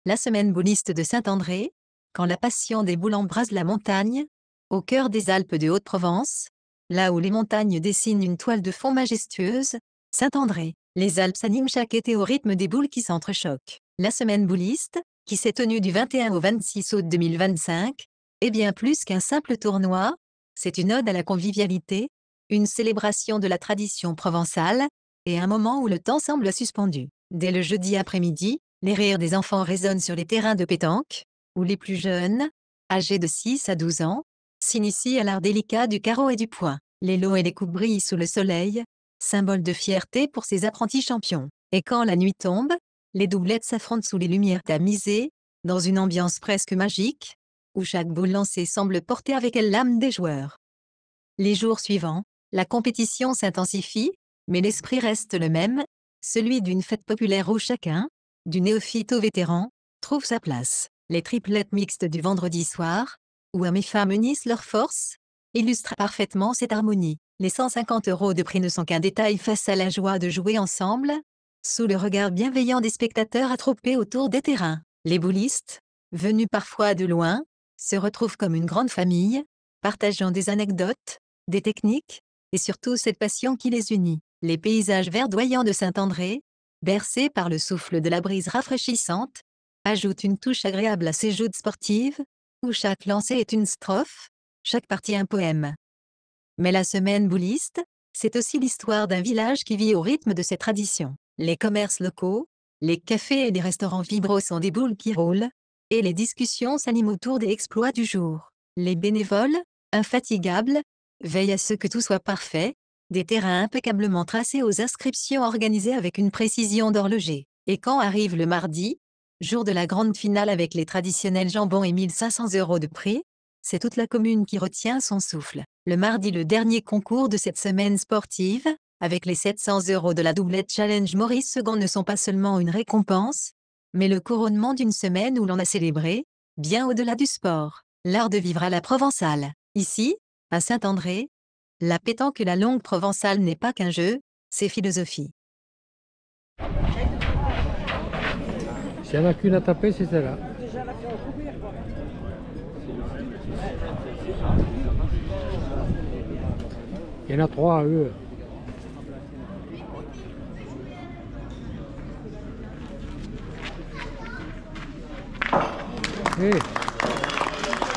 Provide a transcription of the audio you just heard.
La semaine bouliste de Saint-André, quand la passion des boules embrase la montagne, au cœur des Alpes de Haute-Provence, là où les montagnes dessinent une toile de fond majestueuse, Saint-André, les Alpes s'animent chaque été au rythme des boules qui s'entrechoquent. La semaine bouliste, qui s'est tenue du 21 au 26 août 2025, est bien plus qu'un simple tournoi, c'est une ode à la convivialité, une célébration de la tradition provençale, et un moment où le temps semble suspendu. Dès le jeudi après-midi, les rires des enfants résonnent sur les terrains de pétanque, où les plus jeunes, âgés de 6 à 12 ans, s'initient à l'art délicat du carreau et du point. Les lots et les coupes brillent sous le soleil, symbole de fierté pour ces apprentis champions. Et quand la nuit tombe, les doublettes s'affrontent sous les lumières tamisées, dans une ambiance presque magique, où chaque boule lancée semble porter avec elle l'âme des joueurs. Les jours suivants, la compétition s'intensifie, mais l'esprit reste le même, celui d'une fête populaire où chacun, du néophyte au vétéran, trouve sa place. Les triplettes mixtes du vendredi soir, où hommes et femmes unissent leurs forces, illustrent parfaitement cette harmonie. Les 150 € de prix ne sont qu'un détail face à la joie de jouer ensemble, sous le regard bienveillant des spectateurs attroupés autour des terrains. Les boulistes, venus parfois de loin, se retrouvent comme une grande famille, partageant des anecdotes, des techniques, et surtout cette passion qui les unit. Les paysages verdoyants de Saint-André, bercés par le souffle de la brise rafraîchissante, ajoutent une touche agréable à ces joutes sportives, où chaque lancé est une strophe, chaque partie un poème. Mais la semaine bouliste, c'est aussi l'histoire d'un village qui vit au rythme de ses traditions. Les commerces locaux, les cafés et les restaurants vibraux sont des boules qui roulent, et les discussions s'animent autour des exploits du jour. Les bénévoles, infatigables, veillent à ce que tout soit parfait, des terrains impeccablement tracés aux inscriptions organisées avec une précision d'horloger. Et quand arrive le mardi, jour de la grande finale avec les traditionnels jambons et 1500 € de prix, c'est toute la commune qui retient son souffle. Le mardi, le dernier concours de cette semaine sportive, avec les 700 € de la doublette Challenge Maurice II, ne sont pas seulement une récompense, mais le couronnement d'une semaine où l'on a célébré, bien au-delà du sport, l'art de vivre à la provençale. Ici, à Saint-André, la pétanque et la longue provençale n'est pas qu'un jeu, c'est philosophie. S'il n'y en a qu'une à taper, c'est celle-là. Il y en a 3 à eux. Hey.